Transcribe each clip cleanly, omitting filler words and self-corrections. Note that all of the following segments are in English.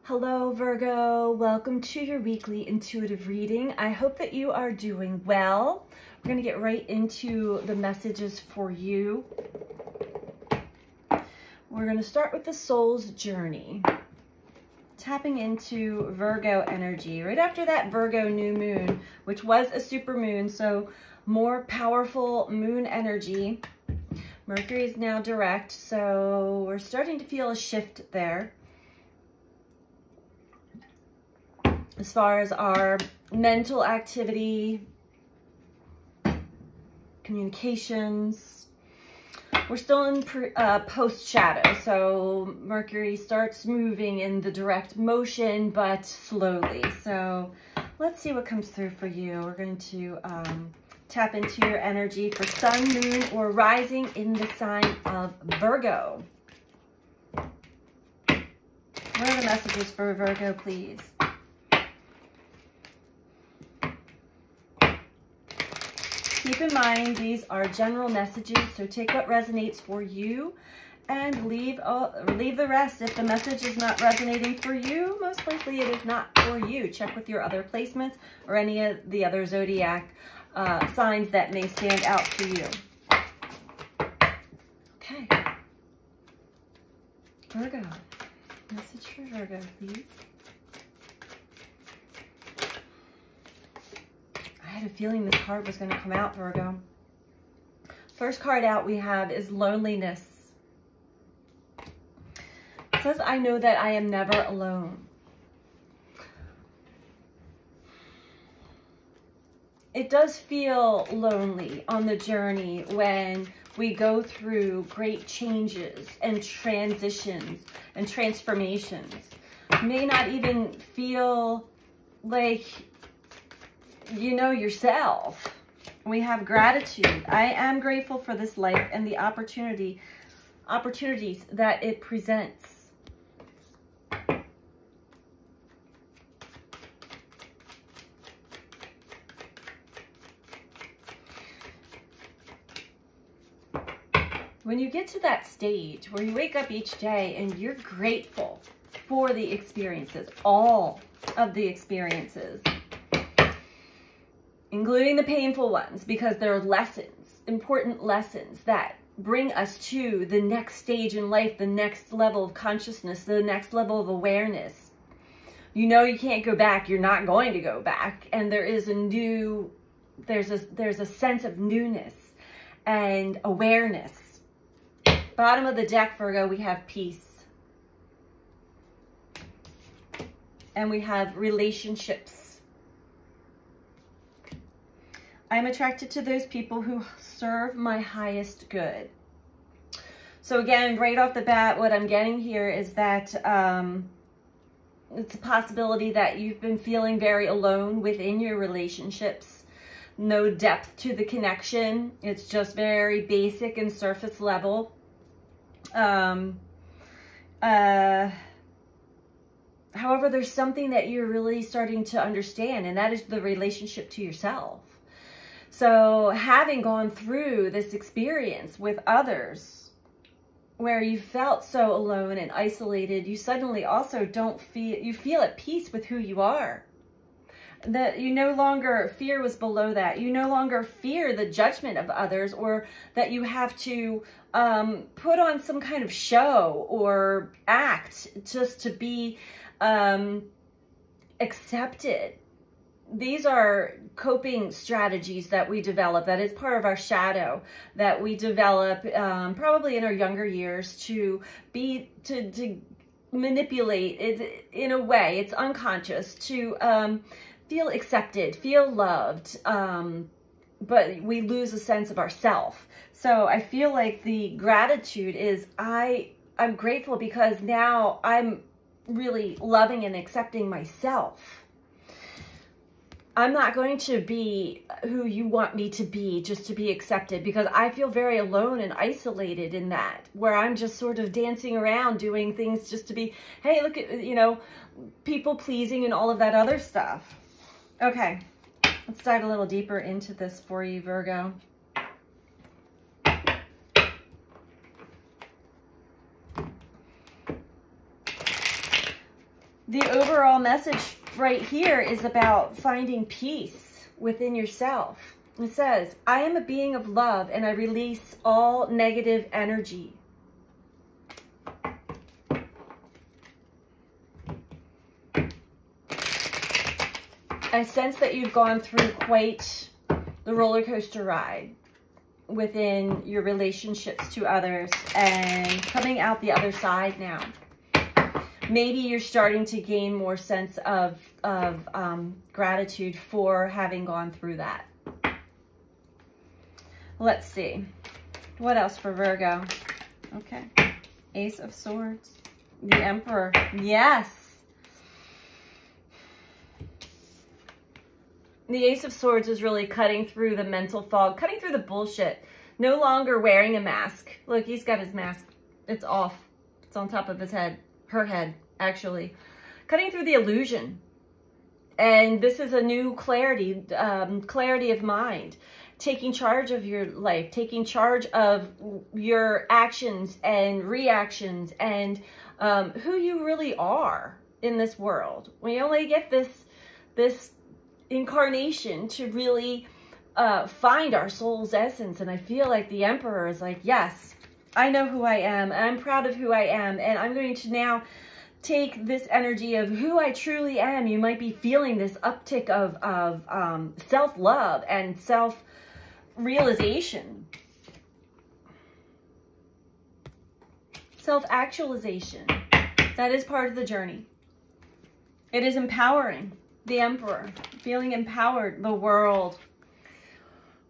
Hello Virgo, welcome to your weekly intuitive reading. I hope that you are doing well. We're going to get right into the messages for you. We're going to start with the soul's journey. Tapping into Virgo energy. Right after that Virgo new moon, which was a super moon, so more powerful moon energy. Mercury is now direct, so we're starting to feel a shift there. As far as our mental activity, communications, we're still in post-shadow, so Mercury starts moving in the direct motion, but slowly. So let's see what comes through for you. We're going to tap into your energy for sun, moon, or rising in the sign of Virgo. What are the messages for Virgo, please? Keep in mind, these are general messages, so take what resonates for you and leave the rest. If the message is not resonating for you, most likely it is not for you. Check with your other placements or any of the other zodiac signs that may stand out to you. Okay. Virgo. Message for Virgo, please. I had a feeling this card was going to come out, Virgo. First card out we have is loneliness. It says, I know that I am never alone. It does feel lonely on the journey when we go through great changes and transitions and transformations. You may not even feel like you know yourself. We have gratitude. I am grateful for this life and the opportunities that it presents. When you get to that stage where you wake up each day and you're grateful for the experiences, all of the experiences, including the painful ones, because there are lessons, important lessons that bring us to the next stage in life, the next level of consciousness, the next level of awareness. You know you can't go back. You're not going to go back. And there is there's a sense of newness and awareness. Bottom of the deck, Virgo, we have peace. And we have relationships. I'm attracted to those people who serve my highest good. So again, right off the bat, what I'm getting here is that it's a possibility that you've been feeling very alone within your relationships. No depth to the connection. It's just very basic and surface level. However, there's something that you're really starting to understand, and that is the relationship to yourself. So having gone through this experience with others where you felt so alone and isolated, you suddenly also you feel at peace with who you are. That you no longer, fear was below that. You no longer fear the judgment of others, or that you have to put on some kind of show or act just to be accepted. These are coping strategies that we develop. That is part of our shadow that we develop probably in our younger years to manipulate it in a way. It's unconscious to feel accepted, feel loved, but we lose a sense of ourself. So I feel like the gratitude is I'm grateful because now I'm really loving and accepting myself. I'm not going to be who you want me to be just to be accepted, because I feel very alone and isolated in that, where I'm just sort of dancing around doing things just to be, hey, look at, you know, people pleasing and all of that other stuff. Okay, let's dive a little deeper into this for you, Virgo. The overall message right here is about finding peace within yourself. It says, I am a being of love and I release all negative energy. I sense that you've gone through quite the roller coaster ride within your relationships to others and coming out the other side now. Maybe you're starting to gain more sense of gratitude for having gone through that. Let's see. What else for Virgo? Okay. Ace of Swords. The Emperor. Yes. The Ace of Swords is really cutting through the mental fog, cutting through the bullshit. No longer wearing a mask. Look, he's got his mask. It's off. It's on top of his head. Her head, actually. Cutting through the illusion. And this is a new clarity, clarity of mind. Taking charge of your life. Taking charge of your actions and reactions and who you really are in this world. We only get this incarnation to really find our soul's essence. And I feel like the Emperor is like, yes, I know who I am. And I'm proud of who I am. And I'm going to now take this energy of who I truly am. You might be feeling this uptick of self-love and self-realization. Self-actualization. That is part of the journey. It is empowering. The Emperor, feeling empowered, the world.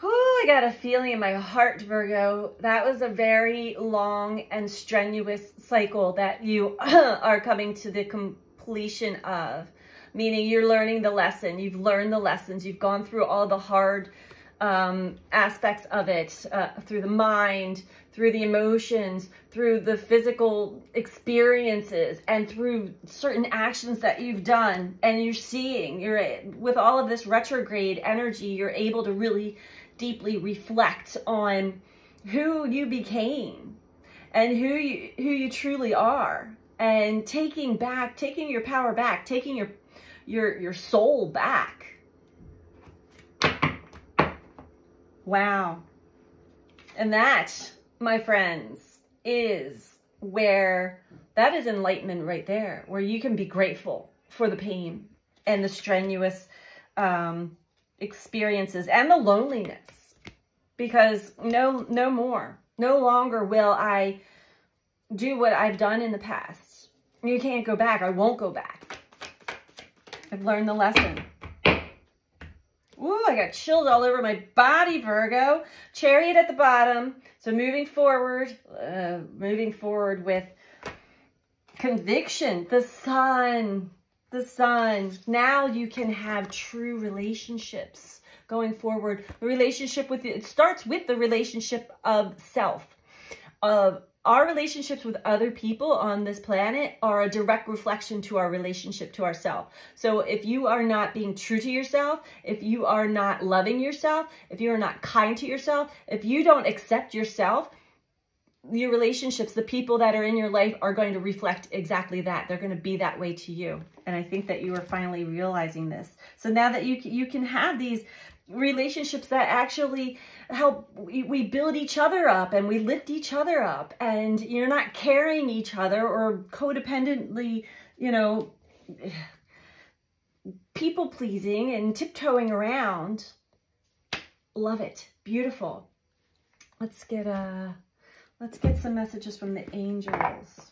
Whew, I got a feeling in my heart, Virgo. That was a very long and strenuous cycle that you are coming to the completion of. Meaning you're learning the lesson. You've learned the lessons. You've gone through all the hard aspects of it, through the mind, through the emotions, through the physical experiences, and through certain actions that you've done. And you're seeing, with all of this retrograde energy, you're able to really deeply reflect on who you became and who you truly are, and taking your power back, taking your soul back. Wow. And that, my friends, is where, that is enlightenment right there, where you can be grateful for the pain and the strenuous experiences and the loneliness. Because no longer will I do what I've done in the past. You can't go back. I won't go back. I've learned the lesson. Ooh, I got chills all over my body, Virgo. Chariot at the bottom. So moving forward with conviction. The sun. Now you can have true relationships going forward. The relationship with you, it starts with the relationship of self. Our relationships with other people on this planet are a direct reflection to our relationship to ourselves. So if you are not being true to yourself, if you are not loving yourself, if you are not kind to yourself, if you don't accept yourself, your relationships, the people that are in your life are going to reflect exactly that. They're going to be that way to you. And I think that you are finally realizing this. So now that you can have these relationships that actually help, we build each other up and we lift each other up, and you're not carrying each other or codependently, people pleasing and tiptoeing around. Love it. Beautiful. Let's get some messages from the angels.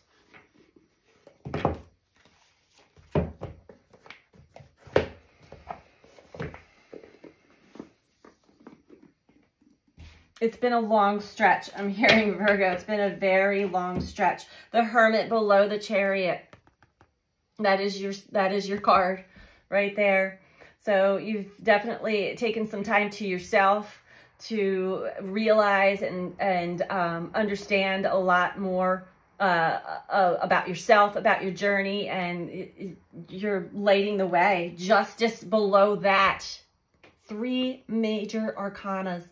It's been a long stretch. I'm hearing, Virgo. It's been a very long stretch. The Hermit below the Chariot. That is your card right there. So you've definitely taken some time to yourself to realize and understand a lot more about yourself, about your journey, and you're lighting the way. Justice below that. 3 major arcanas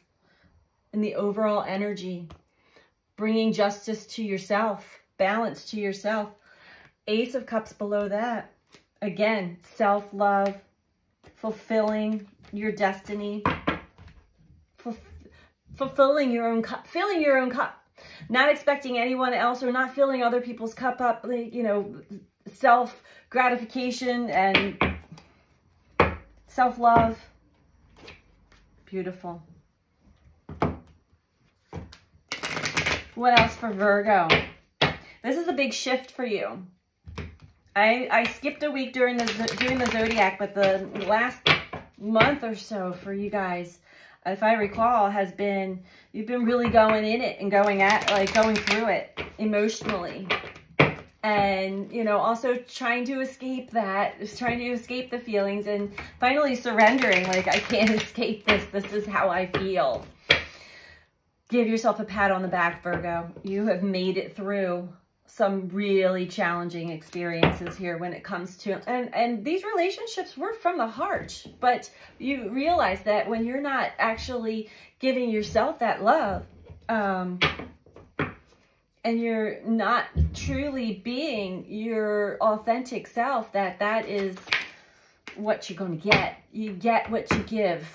in the overall energy, bringing justice to yourself, balance to yourself. Ace of Cups below that. Again, self-love, fulfilling your destiny, fulfilling your own cup, filling your own cup, not expecting anyone else or not filling other people's cup up, you know, self-gratification and self-love. Beautiful. What else for Virgo? This is a big shift for you. I skipped a week doing the Zodiac, but the last month or so for you guys, if I recall, has been, you've been really going in it and going through it emotionally. And, you know, also trying to escape that, trying to escape the feelings and finally surrendering, like, I can't escape this. This is how I feel. Give yourself a pat on the back, Virgo. You have made it through some really challenging experiences here when it comes to, and these relationships were from the heart, but you realize that when you're not actually giving yourself that love, and you're not truly being your authentic self, that is what you're going to get. You get what you give.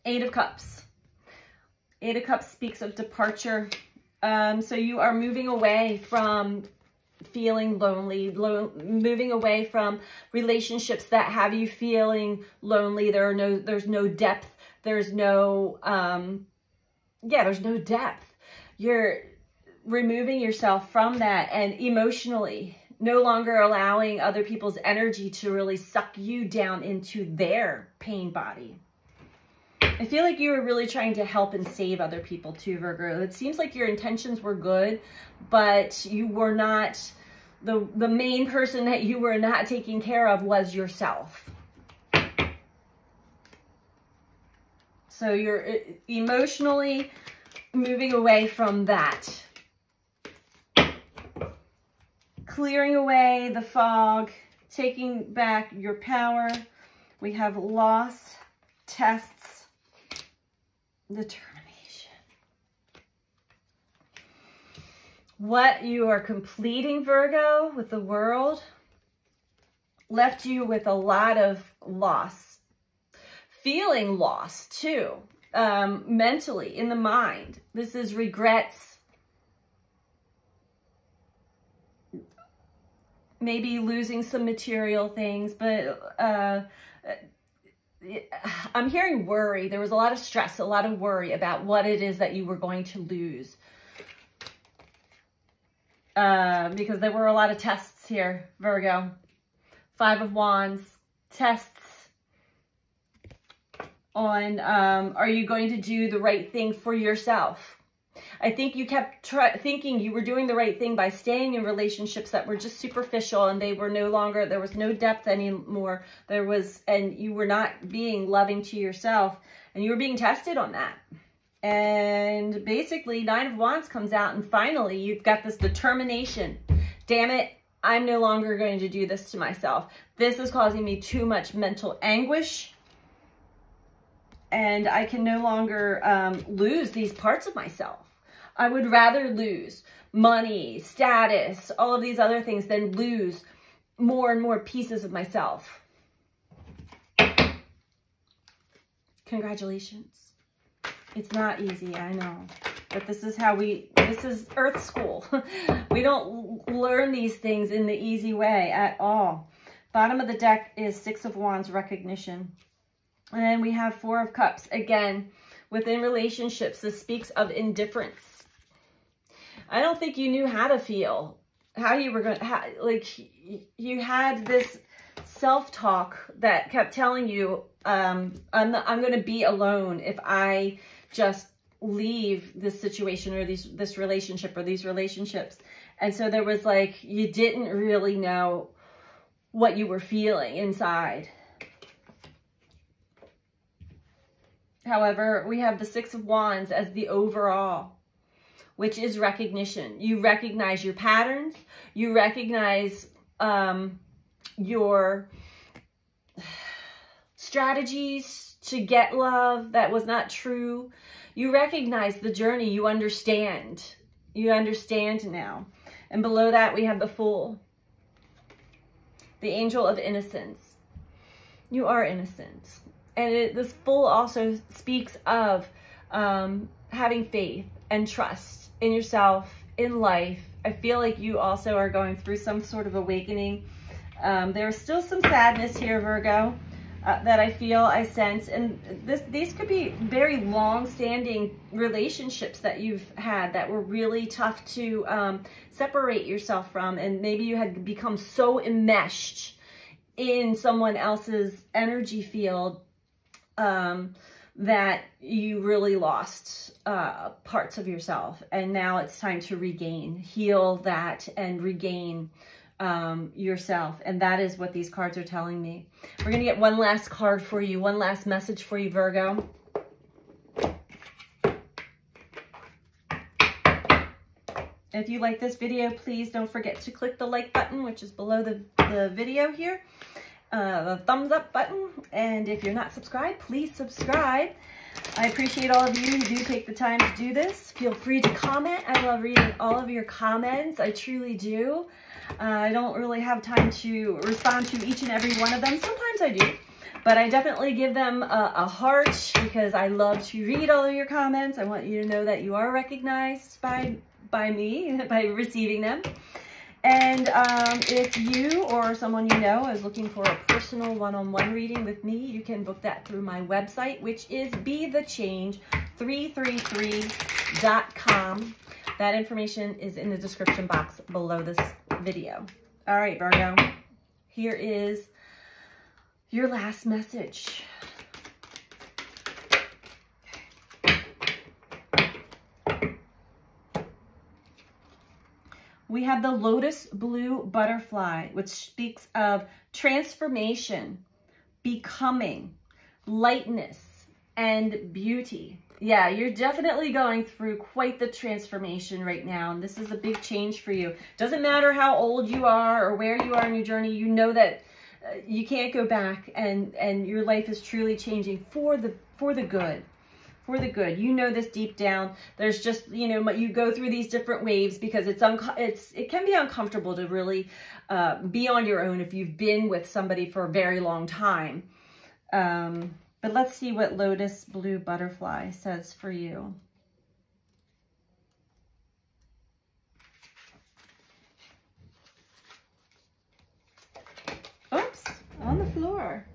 Eight of Cups. Eight of Cups speaks of departure. So you are moving away from feeling lonely, moving away from relationships that have you feeling lonely. There's no depth. There's no, there's no depth. You're removing yourself from that, and emotionally, no longer allowing other people's energy to really suck you down into their pain body. I feel like you were really trying to help and save other people too, Virgo. It seems like your intentions were good, but you were not, the main person that you were not taking care of was yourself. So you're emotionally moving away from that. Clearing away the fog, taking back your power. We have loss, tests, determination. What you are completing, Virgo, with the world left you with a lot of loss. Feeling lost too, mentally, in the mind. This is regrets. Maybe losing some material things, but I'm hearing worry. There was a lot of stress, a lot of worry about what it is that you were going to lose. Because there were a lot of tests here, Virgo. Five of Wands, tests on, are you going to do the right thing for yourself? I think you kept thinking you were doing the right thing by staying in relationships that were just superficial, and they were no longer, there was no depth anymore. And you were not being loving to yourself, and you were being tested on that. And basically, Nine of Wands comes out, and finally you've got this determination. Damn it, I'm no longer going to do this to myself. This is causing me too much mental anguish, and I can no longer lose these parts of myself. I would rather lose money, status, all of these other things than lose more and more pieces of myself. Congratulations. It's not easy, I know. But this is how this is Earth School. We don't learn these things in the easy way at all. Bottom of the deck is Six of Wands, recognition. And then we have Four of Cups. Again, within relationships, this speaks of indifference. I don't think you knew how to feel, how you were going to, like, you had this self-talk that kept telling you, I'm going to be alone if I just leave this situation or this relationship or these relationships. And so there was like, you didn't really know what you were feeling inside. However, we have the Six of Wands as the overall, which is recognition. You recognize your patterns. You recognize your strategies to get love that was not true. You recognize the journey. You understand. You understand now. And below that, we have the Fool, the angel of innocence. You are innocent. And this Fool also speaks of having faith and trust in yourself, in life. I feel like you also are going through some sort of awakening. There's still some sadness here, Virgo, that I feel, I sense. And these could be very long-standing relationships that you've had that were really tough to separate yourself from. And maybe you had become so enmeshed in someone else's energy field that you really lost parts of yourself. And now it's time to heal that and regain yourself. And that is what these cards are telling me. We're going to get one last card for you, one last message for you, Virgo. If you like this video, please don't forget to click the like button, which is below the video here. The thumbs up button. And if you're not subscribed, please subscribe. I appreciate all of you who do take the time to do this. Feel free to comment. I love reading all of your comments. I truly do. I don't really have time to respond to each and every one of them. Sometimes I do, but I definitely give them a heart because I love to read all of your comments. I want you to know that you are recognized by me, by receiving them. And if you or someone you know is looking for a personal one-on-one reading with me, you can book that through my website, which is BeTheChange333.com. That information is in the description box below this video. All right, Virgo, here is your last message. We have the Lotus Blue Butterfly, which speaks of transformation, becoming, lightness, and beauty. Yeah, you're definitely going through quite the transformation right now. And this is a big change for you. Doesn't matter how old you are or where you are in your journey. You know that you can't go back, and your life is truly changing for the good. For the good. You know this deep down. There's just, you know, you go through these different waves because it can be uncomfortable to really be on your own if you've been with somebody for a very long time. But let's see what Lotus Blue Butterfly says for you. Oops, on the floor.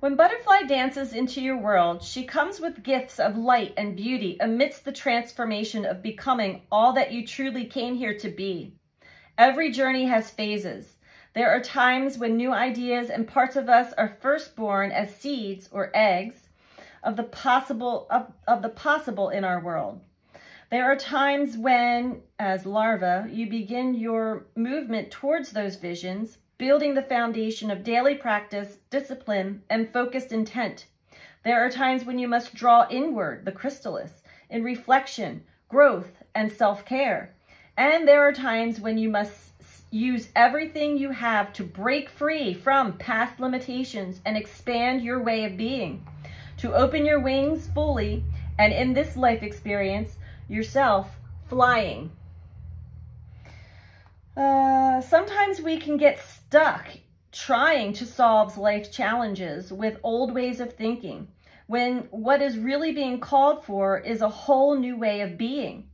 When Butterfly dances into your world, she comes with gifts of light and beauty amidst the transformation of becoming all that you truly came here to be. Every journey has phases. There are times when new ideas and parts of us are first born as seeds or eggs of the possible in our world. There are times when, as larvae, you begin your movement towards those visions, building the foundation of daily practice, discipline, and focused intent. There are times when you must draw inward, the chrysalis, in reflection, growth, and self-care. And there are times when you must use everything you have to break free from past limitations and expand your way of being, to open your wings fully, and in this life experience, yourself flying. Sometimes we can get stuck trying to solve life challenges with old ways of thinking, when what is really being called for is a whole new way of being.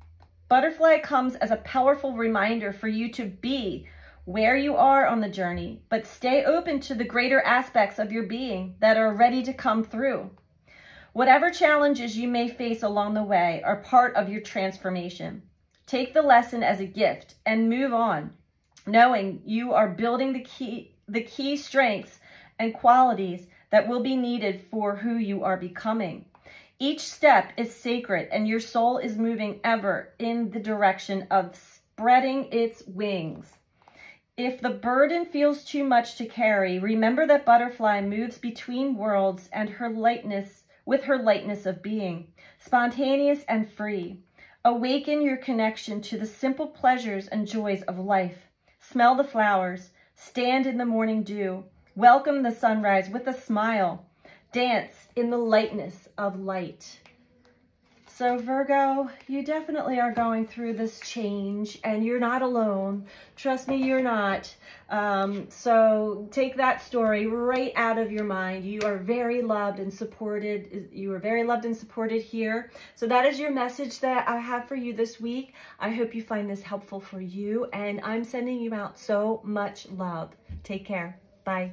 Butterfly comes as a powerful reminder for you to be where you are on the journey, but stay open to the greater aspects of your being that are ready to come through. Whatever challenges you may face along the way are part of your transformation. Take the lesson as a gift and move on, knowing you are building the key strengths and qualities that will be needed for who you are becoming. Each step is sacred, and your soul is moving ever in the direction of spreading its wings. If the burden feels too much to carry, remember that Butterfly moves between worlds and with her lightness of being, spontaneous and free. Awaken your connection to the simple pleasures and joys of life. Smell the flowers, stand in the morning dew, Welcome the sunrise with a smile. Dance in the lightness of light. So Virgo, you definitely are going through this change and you're not alone. Trust me, you're not. So take that story right out of your mind. You are very loved and supported. You are very loved and supported here. So that is your message that I have for you this week. I hope you find this helpful for you, and I'm sending you out so much love. Take care. Bye.